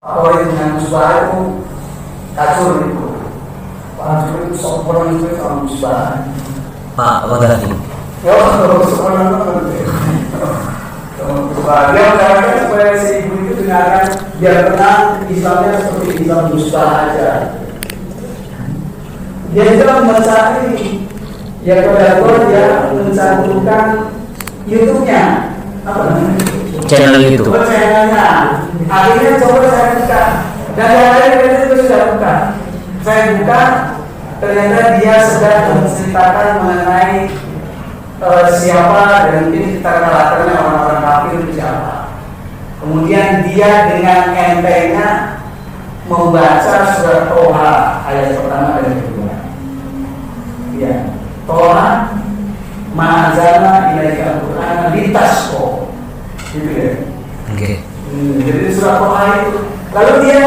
Kalau dengan musbah itu kacur itu. Kacur itu sempurna itu kalau musbah. Pak Wadani. Ya, kalau sempurna itu. Dia mengarahkan supaya si ibu itu dengarkan biar tenang Islamnya seperti Islam musbah aja. Dia juga membaca ini. Ya kepada dia mencantumkan YouTube-nya apa namanya? Channel YouTube. Channelnya. Akhirnya coba saya buka dan yang lain itu sudah buka. Saya buka ternyata dia sedang menceritakan mengenai siapa dan mungkin karakternya orang-orang kafir itu siapa. Kemudian dia dengan entengnya membaca surat Toha ayat pertama dan kedua. Ya, Toha ma'azana ilaika al-Qur'ana litasqa. Gitu ya. Oke. Jadi surat Toha itu. Lalu dia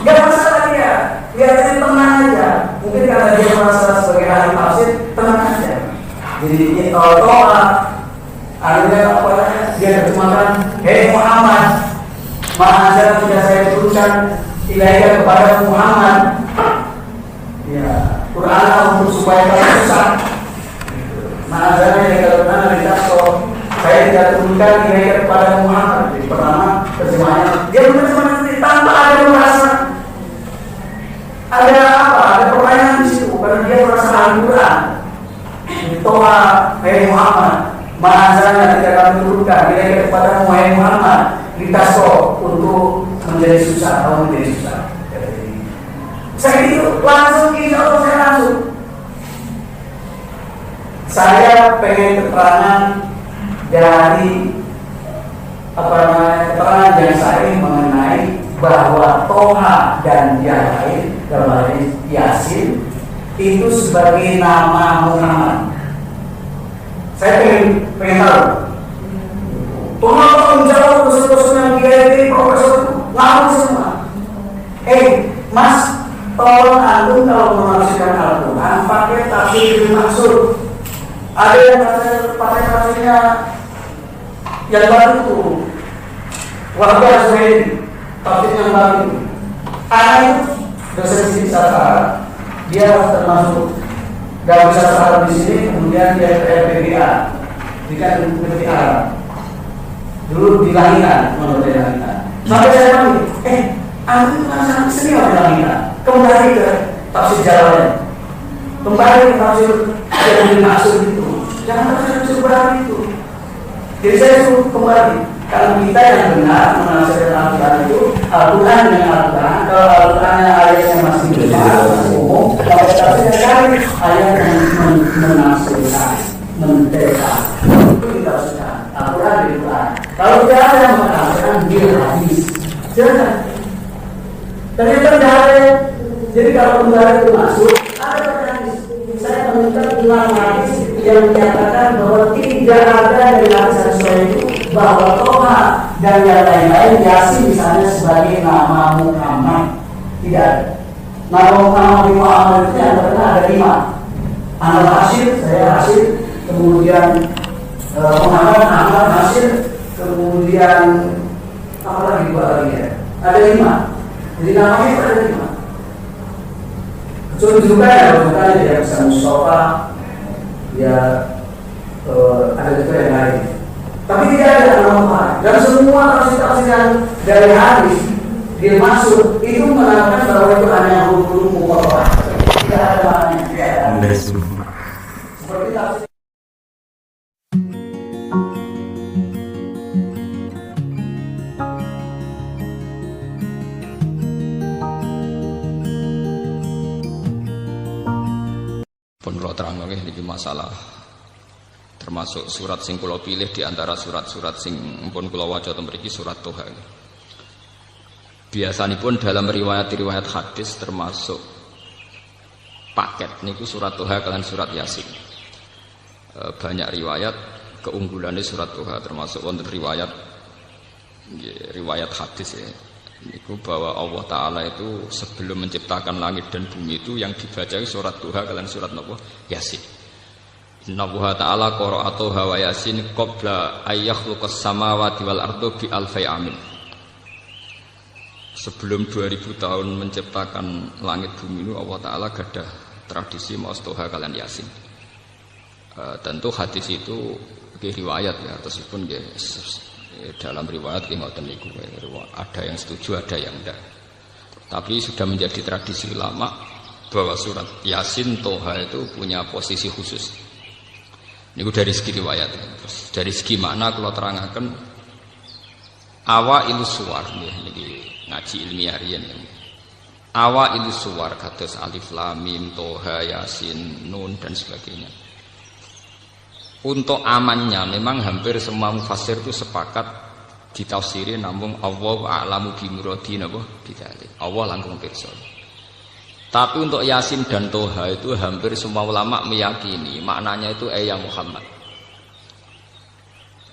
nggak masalah dia tadi tenang aja. Mungkin karena dia merasa sebagai ahli tafsir tenang aja. Jadi Toha artinya apa? Dia terjemahkan, hei Muhammad, ma'azana tidak saya turunkan ilaika kepada Muhammad. Ya, Quran untuk supaya kalian susah. Ma'azana ilaika Quran litasqa. Saya tidak turunkan ilaika kepada Muhammad. Jadi pertama terjemahannya dia menerjemahkan tanpa ada merasa ada apa? Ada pertanyaan di situ karena dia merasa Al-Quran. Toha, hei Muhammad, ma'azana tidak kami turunkan ilaika kepada Muhammad litasqa untuk menjadi susah atau menjadi susah. Saya itu langsung insya Allah saya langsung. Saya pengen keterangan dari keterangan yang saya mengenai bahwa Toha dan yang lain dalam Yasin itu sebagai nama Muhammad. Saya pengen tahu. Toha menjawab dosen-dosen yang PhD profesor ngaku semua. Mas, tolong antum kalau menafsirkan Al-Quran pakai tafsir maksud. Ada yang pakai tafsirnya yang baru itu Wahdah Zuhairi, tafsir yang baru. Anak itu dosen di Sastra, dia termasuk gak bisa Arab di sini, kemudian dia ke LPBA, dia negeri Arab. Dulu di Langitan, menurut dia Langitan. Sampai saya panggil, antum sangat senior di Langitan. Kembali ke tafsir Jalalain, kembali ke tafsir yang dimaksud itu. Jangan tafsir berani itu. Jadi saya suruh kembali. Kalau kita yang benar menafsirkan Al-Quran itu Al-Quran dengan Al-Quran. Kalau Al-Qurannya ayatnya masih besar, masih umum, kalau tafsirnya kali ayat yang menafsirkan, mendekat itu ditafsirkan Al-Quran di Quran. Kalau tidak ada yang menafsirkan dia hadis. Jangan. Ternyata tidak ada. Jadi kalau kembali itu masuk, ada hadis. Saya meminta ulang hadis yang menyatakan bahwa tidak ada dari hadis itu bahwa Toha dan yang lain-lain Yasin misalnya sebagai nama Muhammad. Tidak ada. Nama Muhammad itu yang terkenal ada 5. Anak Hasyir, saya Hasyir, kemudian Muhammad Hasyir, kemudian apa lagi ya? Ada 5. Jadi namanya itu ada 5. Juga ya bisa Mustafa, ya ada juga yang lain. Tapi tidak ada nama. Dan semua tafsir yang dari hadis dia masuk itu menerangkan bahwa itu hanya huruf muqaddimah. Tidak ada maknanya. Tidak ada. Seperti tafsir. Pun kula terang niki masalah termasuk surat sing kula pilih di antara surat-surat sing pun kula waca ten mriki surat Toha. Biasanipun dalam riwayat-riwayat hadis termasuk paket niku surat Toha kalian surat Yasin. Banyak riwayat keunggulannya surat Toha termasuk wonten riwayat hadis ya. Niku bahwa Allah Ta'ala itu sebelum menciptakan langit dan bumi itu yang dibaca surat Toha kalian surat napa? Yasin. Inna Allah Ta'ala qara'a Toha wa Yasin qabla ayyakhluqas samawati wal ardu bi alfi amin. sebelum 2000 tahun menciptakan langit bumi ini Allah Ta'ala gadah tradisi maos Toha kalian Yasin. Tentu hadis itu riwayat ya, meskipun dalam riwayat ngoten niku ada yang setuju, ada yang enggak. Tapi sudah menjadi tradisi ulama bahwa surat Yasin Toha itu punya posisi khusus. Niku dari segi riwayat. Terus dari segi makna kalau terangkan awailu suwar niki ngaji ilmiah riyen. Awailu suwar kados alif lam mim Toha Yasin Nun dan sebagainya. Untuk amannya memang hampir semua mufassir itu sepakat ditafsiri namun Allah a'lamu bi muradi napa bidzalik. Allah langkung pirsa. Tapi untuk Yasin dan Toha itu hampir semua ulama meyakini maknanya itu ya Muhammad.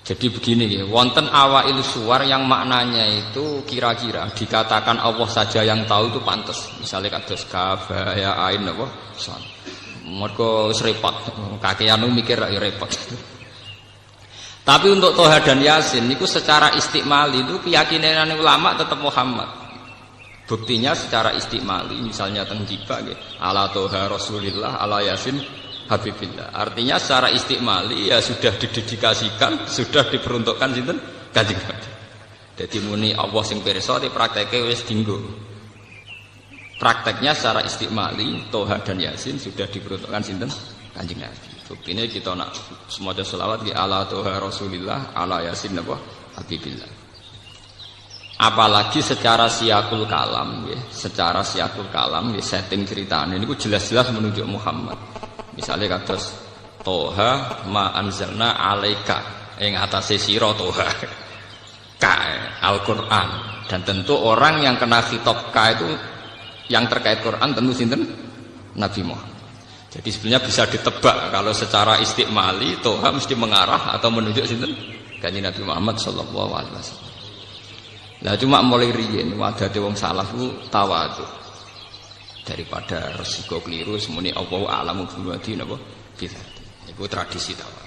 Jadi begini ya, wonten awail suwar yang maknanya itu kira-kira dikatakan Allah saja yang tahu itu pantas. Misalnya kados kaf ya ain napa son. Mergo repot, kakean mikir ya repot. Tapi untuk Toha dan Yasin itu secara istiqmali itu keyakinan ulama tetap Muhammad. Buktinya secara istiqmali misalnya teng tiba nggih, ala Toha Rasulillah, ala Yasin Habibillah. Artinya secara istiqmali ya sudah didedikasikan, sudah diperuntukkan sinten Kanjeng Nabi. Dadi muni Allah sing pirsa diprakteke wis dinggo. Prakteknya secara istiqmali Toha dan Yasin sudah diperuntukkan sinten Kanjeng Nabi. Buktinya kita nak semoga selawat di ala Toha Rasulillah ala Yasin apa Habibillah. Apalagi secara siakul kalam ya, secara siakul kalam ya, setting ceritanya ini jelas-jelas menunjuk Muhammad. Misalnya kados Toha ma anzalna alaika ing atase sira Toha ka Al-Qur'an, dan tentu orang yang kena khitab ka itu yang terkait Quran tentu sinten Nabi Muhammad. Jadi sebenarnya bisa ditebak kalau secara istiqmali Toha mesti mengarah atau menunjuk sinten Kanjeng Nabi Muhammad sallallahu alaihi wasallam. Lah cuma mulai riyen wadate wong salaf ku tawadhu. Daripada resiko keliru semuni Allah a'lamu bi napa bisa. Iku tradisi tawadhu.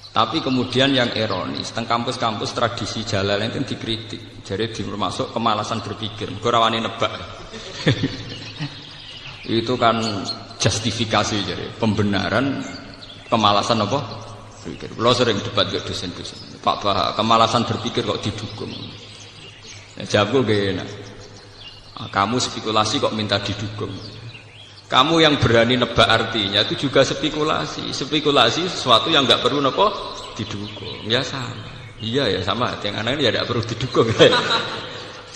Tapi kemudian yang ironis, teng kampus-kampus tradisi Jalalain itu dikritik. Jadi termasuk kemalasan berpikir, ora wani nebak. Itu kan justifikasi jadi pembenaran kemalasan apa? Berpikir. Kalau sering debat dengan dosen-dosen, Pak Bah, kemalasan berpikir kok didukung. Nah, jawab gue enak. Kamu spekulasi kok minta didukung? Kamu yang berani nebak artinya itu juga spekulasi. Spekulasi sesuatu yang nggak perlu apa didukung. Ya sama. Iya ya sama. Yang anak ini ya tidak perlu didukung.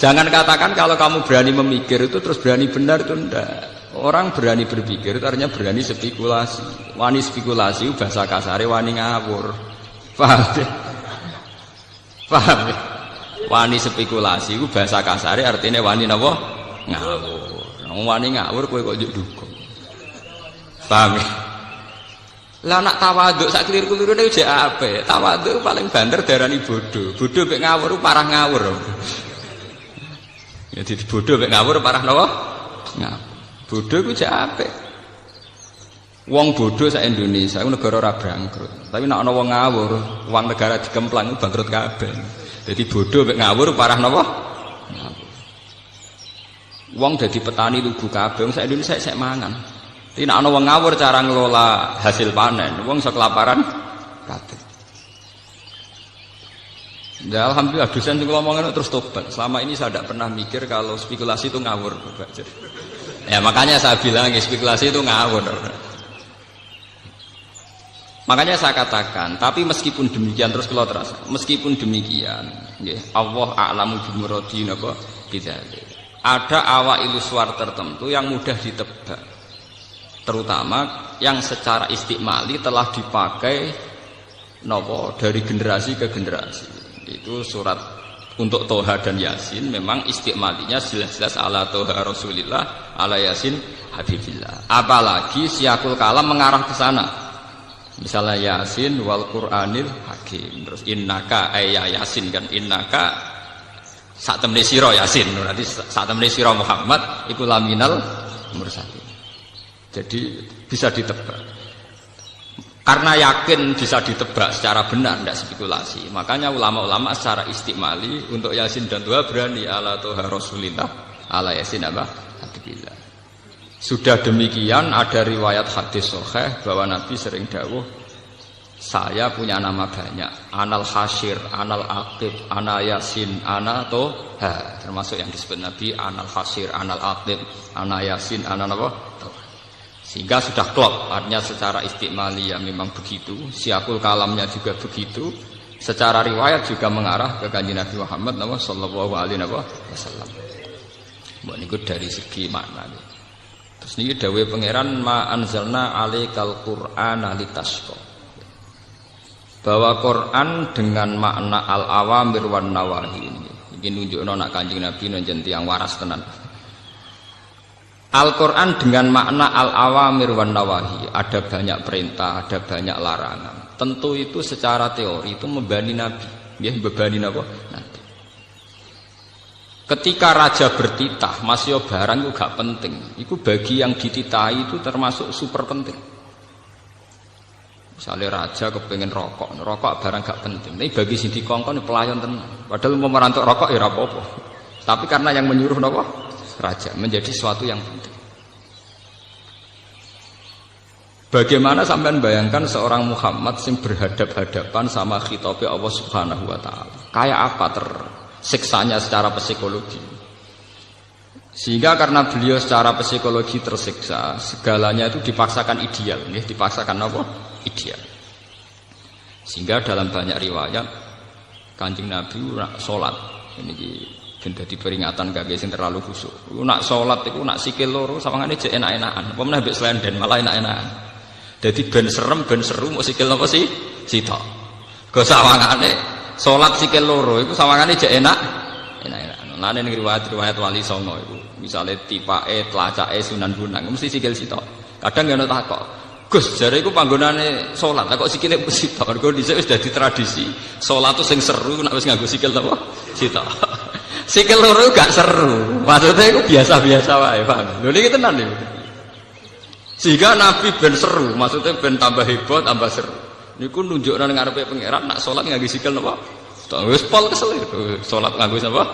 Jangan katakan kalau kamu berani memikir itu terus berani benar itu enggak. Orang berani berpikir itu artinya berani spekulasi. Wani spekulasi bahasa kasare wani ngawur. Paham ya? Paham ya? Wani spekulasi itu bahasa kasare artinya wani napa? Ngawur. Wani ngawur kowe kok njuk dukung. Paham ya? Lah nak tawaduk sak keliru-kelirune jek apik. Tawaduk paling banter darani bodoh. Bodoh mek ngawur parah ngawur. Ya dadi bodoh mek ngawur parah napa? Ngawur. Bodoh ku jek apik. Wong bodoh sak Indonesia iku negara ora bangkrut. Tapi nek ana wong ngawur, uang negara dikemplang bangkrut kabeh. Jadi bodoh mek ngawur parah napa? Ngawur. Wong dadi petani lugu kabeh, wong sak Indonesia sek mangan. Tapi nek ana wong ngawur cara ngelola hasil panen, wong iso kelaparan kabeh. Ya alhamdulillah dosen sing kula omongin terus tobat. Selama ini saya tidak pernah mikir kalau spekulasi itu ngawur. Ya makanya saya bilang spekulasi itu ngawur. Makanya saya katakan, tapi meskipun demikian terus kalau terasa, meskipun demikian, ya, Allah a'lamu bimuradi napa bidzalik. Ada awailu suwar tertentu yang mudah ditebak. Terutama yang secara istiqmali telah dipakai napa dari generasi ke generasi. Itu surat untuk Toha dan Yasin memang istiqmalinya jelas-jelas ala Toha Rasulillah, ala Yasin Habibillah. Apalagi siakul kalam mengarah ke sana. Misalnya Yasin wal Qur'anil Hakim. Terus innaka ayya Yasin kan innaka sak temne sira Yasin. Berarti sak temne sira Muhammad iku laminal mursalin. Jadi bisa ditebak. Karena yakin bisa ditebak secara benar, tidak spekulasi. Makanya ulama-ulama secara istimali untuk Yasin dan Toha berani ala Toha Rasulillah, ala Yasin apa? Habibillah. Sudah demikian ada riwayat hadis sahih bahwa Nabi sering dawuh, saya punya nama banyak, Anal Hasyir, Anal Aqib, Ana Yasin, Ana Toha. Termasuk yang disebut Nabi Anal Hasyir, Anal Aqib, Ana Yasin, Ana apa? Toha. Sehingga sudah klop, artinya secara istimali ya memang begitu, siakul kalamnya juga begitu, secara riwayat juga mengarah ke kanjeng Nabi Muhammad sallallahu alaihi wasallam. Mbok niku dari segi makna. Terus niki dawuh pangeran ma anzalna alaikal qur'ana litasqa. Bahwa Quran dengan makna al-awamir wan nawahi ini nunjukno nak kanjeng Nabi njen tiyang waras tenan. Al-Quran dengan makna al-awamir wan nawahi, ada banyak perintah, ada banyak larangan. Tentu itu secara teori itu membebani Nabi, ya membebani Nabi. Ketika raja bertitah, masih barang itu gak penting. Itu bagi yang dititahi itu termasuk super penting. Misalnya raja kepengen rokok barang gak penting. Tapi bagi sing dikongkon pelayan tenan. Padahal mau merantuk rokok ya ora apa-apa. Tapi karena yang menyuruh napa? Raja menjadi sesuatu yang penting. Bagaimana sampean bayangkan seorang Muhammad yang berhadap-hadapan sama khitabnya Allah Subhanahu wa taala. Kayak apa tersiksanya secara psikologi. Sehingga karena beliau secara psikologi tersiksa, segalanya itu dipaksakan ideal, ya, dipaksakan apa? Ideal. Sehingga dalam banyak riwayat Kanjeng Nabi nak salat ini ben dadi peringatan kangge sing terlalu khusyuk. Nak salat iku nak sikil loro sawangane jek enak-enakan. Apa meneh mbek slenden malah enak-enakan. Dadi ben serem ben seru mok sikil napa sih? Sitok. Go sawangane salat sikil loro iku sawangane jek enak-enakan. Lah ning riwayat-riwayat wali songo iku misale tipake tlacake Sunan Bonang mesti sikil sitok. Kadang ya ana takok. Gus jare iku panggonane salat kok sikile sitok. Mergo dhisik wis dadi tradisi. Salat tuh sing seru nek wis nganggo sikil napa? Sitok. Sikil loro gak seru, maksudnya itu biasa-biasa wae, paham? Lho niki tenan lho. Sehingga Nabi ben seru, maksudnya ben tambah heboh, tambah seru. Niku nunjukno ning ngarepe pangeran nak salat nganggo sikil napa? Wis pol kesel itu, salat nganggo napa?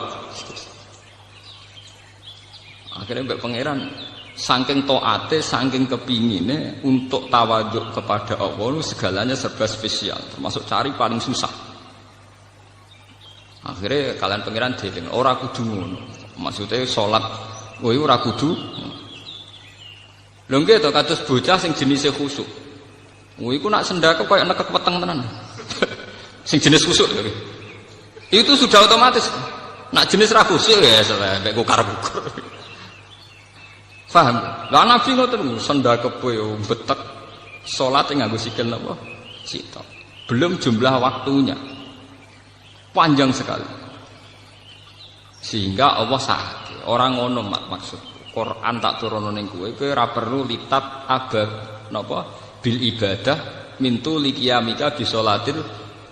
Akhirnya mbek pangeran saking taate, saking kepingine untuk tawaduk kepada Allah segalanya serba spesial, termasuk cari paling susah. Akhirnya kalian pangeran dieling ora kudu ngono. Maksudnya salat kowe ora kudu. Lho nggih to kados bocah sing jenise khusyuk. Kowe iku nak sendake koyo nekek weteng tenan. Sing jenis khusyuk lho. Itu sudah otomatis. Nak jenis ra khusyuk ya sampe kukar-kukur. Paham? Lah Nabi ngoten sendake kowe betek salat nganggo sikil napa? Sitok. Belum jumlah waktunya. Panjang sekali. Sehingga Allah sakit. Orang ngono maksud. Quran tak turun ning kowe ora perlu litat abad napa bil ibadah mintu liqiyamika bi sholatil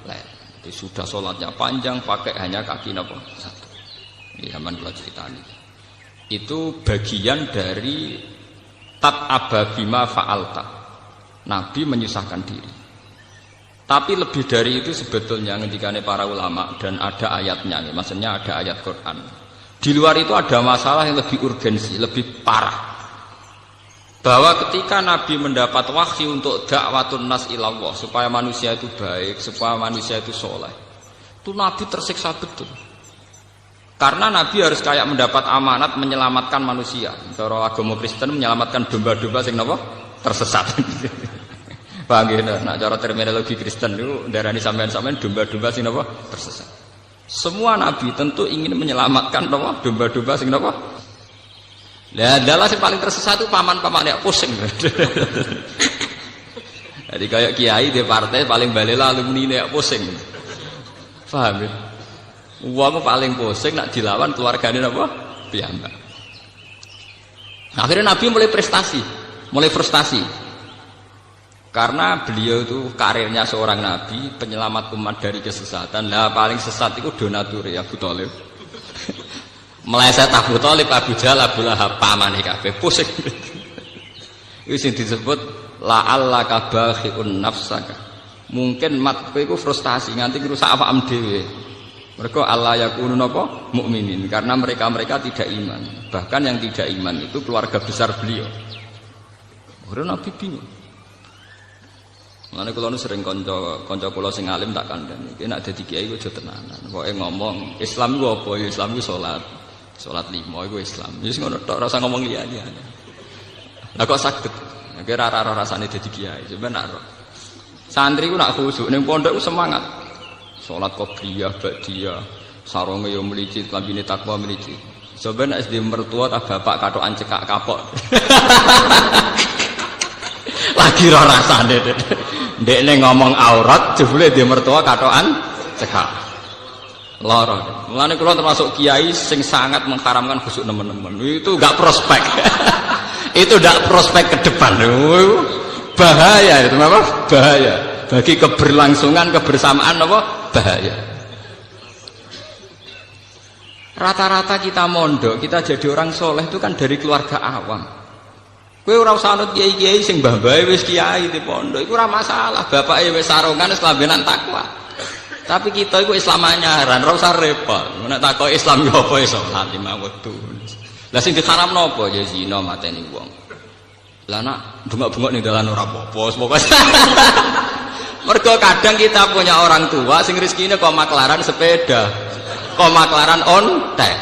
lail. Jadi sudah salatnya panjang pakai hanya kaki napa satu. Ini zaman kula critani. Itu bagian dari tat ababima fa'alta. Nabi menyusahkan diri. Tapi lebih dari itu sebetulnya ngendikane para ulama dan ada ayatnya, maksudnya ada ayat Quran. Di luar itu ada masalah yang lebih urgensi, lebih parah. Bahwa ketika Nabi mendapat wahyu untuk dakwatun nas ilallah, supaya manusia itu baik, supaya manusia itu soleh, itu Nabi tersiksa betul. Karena Nabi harus kayak mendapat amanat menyelamatkan manusia. Cara agama Kristen menyelamatkan domba-domba sing napa? Tersesat. Paham ya? Nah, cara terminologi Kristen itu darani sampean-sampean domba-domba sing napa tersesat. Semua nabi tentu ingin menyelamatkan napa domba-domba sing napa. Lah adalah sing paling tersesat itu paman-paman nek pusing. Jadi kayak kiai di partai paling balela alumni nek pusing. Paham ya? Wong paling pusing nak dilawan keluargane napa? Piyambak. Akhirnya nabi mulai frustasi. Karena beliau itu karirnya seorang nabi, penyelamat umat dari kesesatan. Nah paling sesat itu donatur ya Abu Thalib. Meleset Abu Thalib, Abu Jahal, Abu Lahab, pamane kabeh pusing. Itu sing disebut la'allaka bakhi'un nafsaka. Mungkin mat kowe iku frustasi nganti rusak awakmu dhewe. Mereka Allah yakunu napa mukminin karena mereka tidak iman. Bahkan yang tidak iman itu keluarga besar beliau. Ora Nabi bingung. Mulane kula nu sering kanca kula sing alim tak kandhani. Iki nek dadi kiai aja tenanan. Pokoke ngomong Islam ku apa? Ya Islam ku salat. Salat 5 iku Islam. Wis ngono tok, ora usah ngomong liya-liya. Lah kok saged? Nek ora rasane dadi kiai, sebenarnya. Santri ku nak khusuk ning pondok ku semangat. Salat qobliyah, ba'diyah, sarunge yo mlicit, lambine takwa mlicit. Sebenarnya SD mertua tak bapak katokan cekak kapok. Lagi ora rasane ndekne ngomong aurat jebule di mertua katokan cekak. Lara. Mulane kula termasuk kiai sing sangat mengharamkan khusuk nemen-nemen. Itu enggak prospek. Itu enggak prospek ke depan. Bahaya itu apa? Bahaya. Bagi keberlangsungan kebersamaan apa? Bahaya. Rata-rata kita mondok, kita jadi orang soleh itu kan dari keluarga awam. Kowe ora usah anut kiai-kiai sing mbah-mbahe wis kiai di pondok, iku ora masalah. Bapake wis sarungan wis lambenan takwa. Tapi kita iku Islam anyaran, ora usah repot. Nek takoki Islam yo apa iso salat 5 wektu. Lah sing diharamno apa ya zina mateni wong. Lah nak bengok-bengok ning dalan ora apa-apa, pokoke. Mergo kadang kita punya orang tua sing rezekine kok maklaran sepeda, kok maklaran ontek.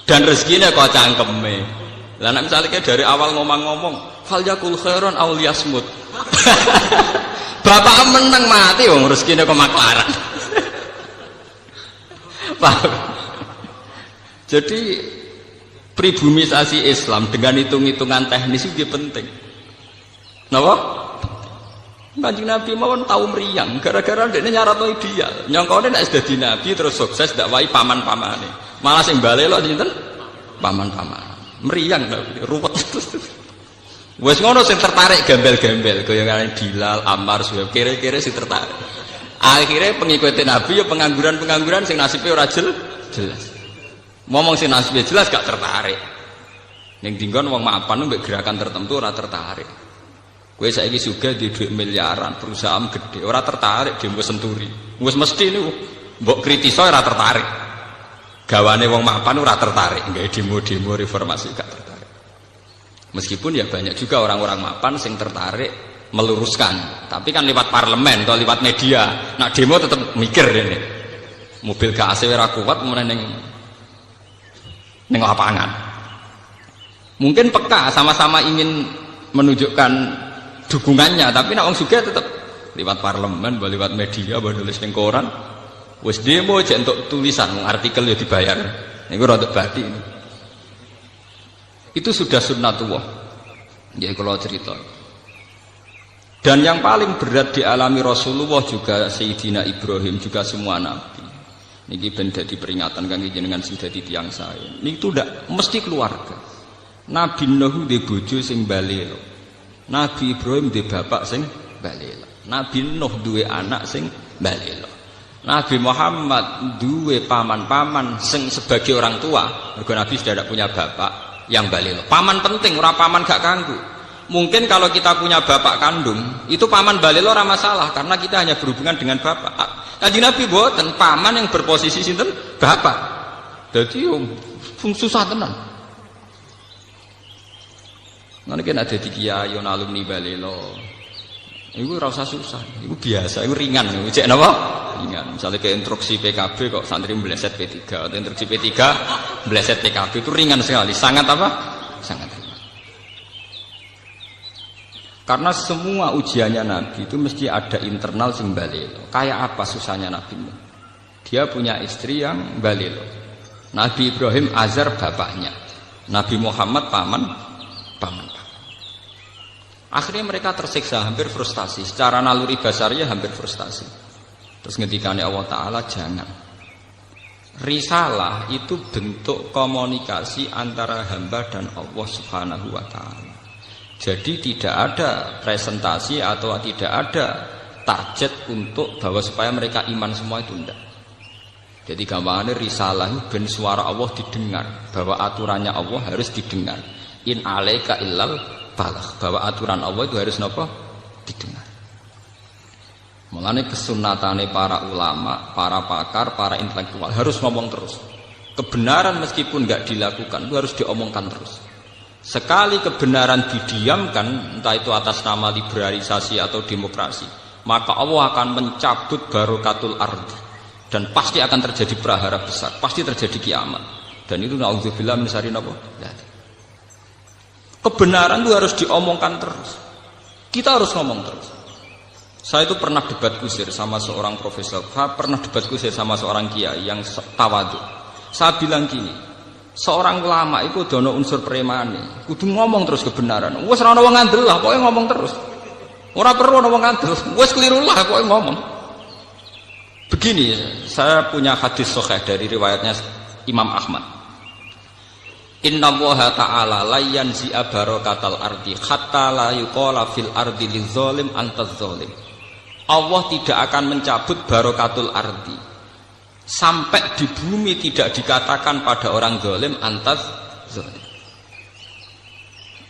Dan rezekine kok cangkeme. Lah nek misale dari awal ngomong-ngomong, fal yakul khairon aw liyasmut. Bapak meneng mati wong rezekine kok maklaran. Paham? Jadi pribumisasi Islam dengan hitung-hitungan teknis itu penting. Napa? Kanjeng Nabi mawon tahu meriang gara-gara ndekne nyaratno ideal. Nyangkone nek dadi nabi terus sukses ndak wae paman-pamane. Malah sing balelo sinten? Paman-paman. Meriang Nabi, ruwet. Wis ngono sing tertarik gembel-gembel kaya Bilal, Ammar, Suhaib, kira-kira sing tertarik. Akhirnya pengikuti Nabi ya pengangguran-pengangguran sing nasibe ora jelas. Ngomong sing nasibe jelas gak tertarik. Ning dinggon wong mapan mbek gerakan tertentu ora tertarik. Kowe saiki sugih di dhuwit miliaran, perusahaan gede, ora tertarik demo senturi. Wis mesti niku mbok kritiso ora tertarik. Gawane wong mapan ora tertarik, nggae demo-demo reformasi gak tertarik. Meskipun ya banyak juga orang-orang mapan sing tertarik meluruskan, tapi kan lewat parlemen atau lewat media. Nak demo tetap mikir ini. Mobil gak AC ora kuat meneh ning lapangan. Mungkin peka sama-sama ingin menunjukkan dukungannya, tapi nek wong sugih tetep lewat parlemen, lewat media, nulis ning koran. Wis demo aja untuk tulisan, artikel ya dibayar. Niku rada batin. Itu sudah sunnatullah. Ya kalau cerita. Dan yang paling berat dialami Rasulullah juga Sayyidina Ibrahim, juga semua nabi. Niki ben dadi peringatan kangge jenengan sing dadi tiyang sae. Niku ndak mesti keluarga. Nabi Nuh di bojo sing balelo. Nabi Ibrahim di bapak sing balelo. Nabi Nuh duwe anak sing balelo. Nabi Muhammad duwe paman-paman sing sebagai orang tua. Mergo Nabi sudah tidak punya bapak yang balelo. Paman penting, ora paman gak kanggu. Mungkin kalau kita punya bapak kandung, itu paman balelo ora masalah karena kita hanya berhubungan dengan bapak. Kanjeng Nabi boten paman yang berposisi sinten? Bapak. Dadi susah tenan. Nanti kan ada di kiai alumni balelo, itu rasa susah, itu biasa, itu ringan, itu cek apa? Ringan. Misalnya ke instruksi PKB kok santri meleset P3 atau instruksi P3 meleset PKB itu ringan sekali, sangat apa? Sangat ringan. Karena semua ujiannya Nabi itu mesti ada internal sing balelo. Kayak apa susahnya Nabi? Dia punya istri yang balelo. Nabi Ibrahim Azar bapaknya, Nabi Muhammad paman. Akhirnya mereka tersiksa, hampir frustasi. Secara naluri basarnya hampir frustasi. Terus ngendikane Allah Ta'ala, jangan. Risalah itu bentuk komunikasi antara hamba dan Allah Subhanahu wa Ta'ala. Jadi tidak ada presentasi atau tidak ada target untuk bahwa supaya mereka iman semua itu tidak. Jadi gampangannya risalah itu ben suara Allah didengar, bahwa aturannya Allah harus didengar. In alaika illal balagh, bahwa aturan Allah itu harus napa? Didengar. Mulane kesunatane para ulama, para pakar, para intelektual harus ngomong terus. Kebenaran meskipun nggak dilakukan itu harus diomongkan terus. Sekali kebenaran didiamkan, entah itu atas nama liberalisasi atau demokrasi, maka Allah akan mencabut barokatul ardi dan pasti akan terjadi prahara besar, pasti terjadi kiamat. Dan itu naudzubillah min syarri napa? Kebenaran itu harus diomongkan terus. Kita harus ngomong terus. Saya itu pernah debat kusir sama seorang profesor, pernah debat kusir sama seorang kiai yang tawadhu. Saya bilang gini, seorang ulama itu dono unsur premane, kudu ngomong terus kebenaran. Wes ora ono wong ngandel lah, pokoke ngomong terus. Ora perlu ono wong ngandel, wes keliru lah pokoke ngomong. Begini, saya punya hadis sahih dari riwayatnya Imam Ahmad. Inna Allaha ta'ala la yanzi'a barakatal ardi hatta la yuqala fil ardi lizalim antaz zalim. Allah tidak akan mencabut barokatul ardi sampai di bumi tidak dikatakan pada orang zalim antaz zalim.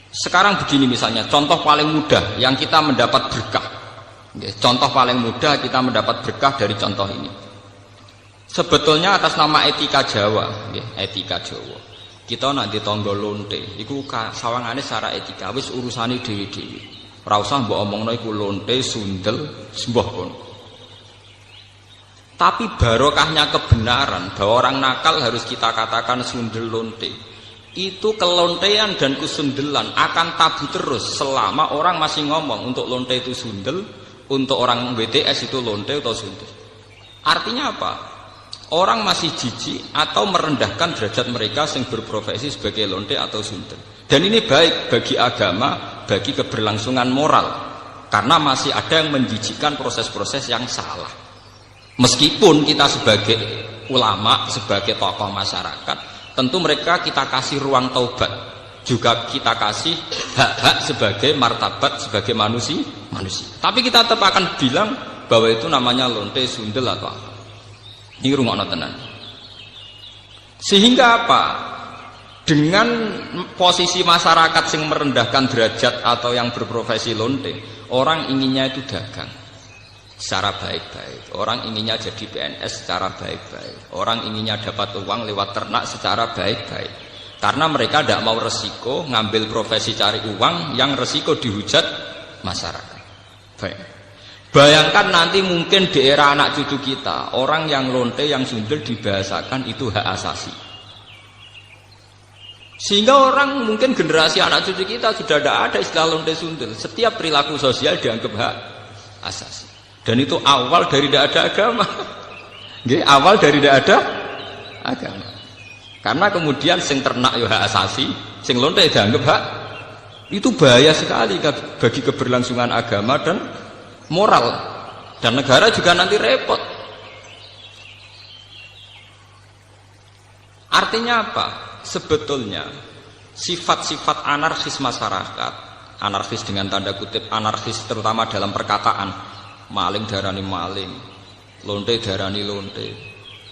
Sekarang begini misalnya, contoh paling mudah yang kita mendapat berkah. Contoh paling mudah kita mendapat berkah dari contoh ini. Sebetulnya atas nama etika Jawa, etika Jawa. Kita nanti tonggo lonte, iku sawangane secara etika wis urusane dhewe-dhewe. Ora usah mbok omongno iku lonte, sundel, sembah kono. Tapi barokahnya kebenaran bahwa orang nakal harus kita katakan sundel lonte. Itu kelontean dan kesundelan akan tabu terus selama orang masih ngomong untuk lonte itu sundel, untuk orang BTS itu lonte atau sundel. Artinya apa? Orang masih jijik atau merendahkan derajat mereka yang berprofesi sebagai lonte atau sundel. Dan ini baik bagi agama, bagi keberlangsungan moral, karena masih ada yang menjijikkan proses-proses yang salah. Meskipun kita sebagai ulama, sebagai tokoh masyarakat, tentu mereka kita kasih ruang taubat, juga kita kasih hak-hak sebagai martabat, sebagai manusia. Tapi kita tetap akan bilang bahwa itu namanya lonte, sundel atau apa. Ini rungokno tenan. Sehingga apa? Dengan posisi masyarakat yang merendahkan derajat atau yang berprofesi lonte, orang inginnya itu dagang secara baik-baik, orang inginnya jadi PNS secara baik-baik, orang inginnya dapat uang lewat ternak secara baik-baik, karena mereka tidak mau resiko ngambil profesi cari uang yang resiko dihujat masyarakat. Baik. Bayangkan nanti mungkin di era anak cucu kita, orang yang lonte, yang sundel dibahasakan itu hak asasi. Sehingga orang mungkin generasi anak cucu kita sudah tidak ada istilah lonte sundel. Setiap perilaku sosial dianggap hak asasi. Dan itu awal dari tidak ada agama. Awal dari tidak ada agama. Karena kemudian sing ternak ya hak asasi, sing lonte dianggap hak. Itu bahaya sekali bagi keberlangsungan agama dan moral. Dan negara juga nanti repot. Artinya apa? Sebetulnya sifat-sifat anarkis masyarakat, anarkis dengan tanda kutip, anarkis terutama dalam perkataan, maling darani maling, lonte darani lonte,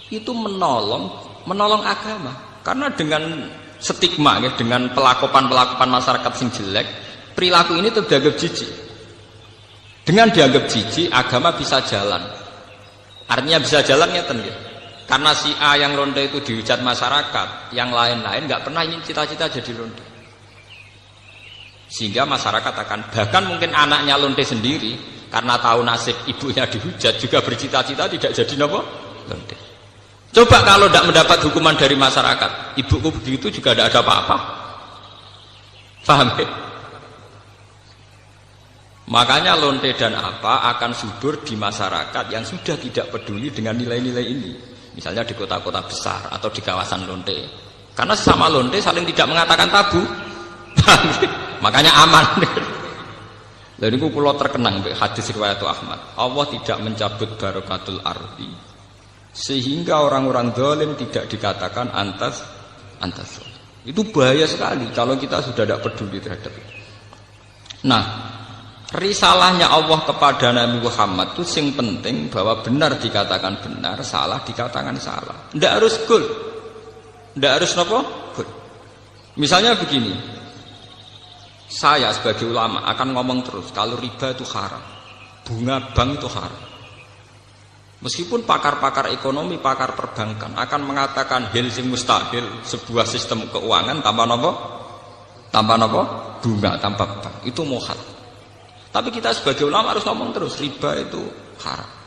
itu menolong agama. Karena dengan stigma ya, dengan pelakupan masyarakat sing jelek, perilaku ini terdianggap jijik. Dengan dianggap jijik, agama bisa jalan. Artinya bisa jalan ngeten ya. Karena si A yang lonte itu dihujat masyarakat, yang lain-lain nggak pernah ingin cita-cita jadi lonte. Sehingga masyarakat akan, bahkan mungkin anaknya lonte sendiri, karena tahu nasib ibunya dihujat, juga bercita-cita tidak jadi nopo lonte. Coba kalau tidak mendapat hukuman dari masyarakat, ibuku begitu juga tidak ada apa-apa. Paham ya? Makanya lonte dan apa akan subur di masyarakat yang sudah tidak peduli dengan nilai-nilai ini. Misalnya di kota-kota besar atau di kawasan lonte. Karena sesama lonte saling tidak mengatakan tabu. Makanya aman. Lalu ini pulau terkenang hadis riwayat Ahmad. Allah tidak mencabut barokatul ardi sehingga orang-orang zalim tidak dikatakan antas. Itu bahaya sekali kalau kita sudah tidak peduli terhadap itu. Nah, risalahnya Allah kepada Nabi Muhammad itu sing penting bahwa benar dikatakan benar, salah dikatakan salah. Tidak harus gol, tidak harus apa? Gol. Misalnya begini, Saya sebagai ulama akan ngomong terus kalau riba itu haram, bunga bank itu haram. Meskipun pakar-pakar ekonomi, pakar perbankan akan mengatakan hal sing mustahil sebuah sistem keuangan tanpa nopo, bunga, tanpa bank itu muhal. Tapi kita sebagai ulama harus ngomong terus riba itu haram.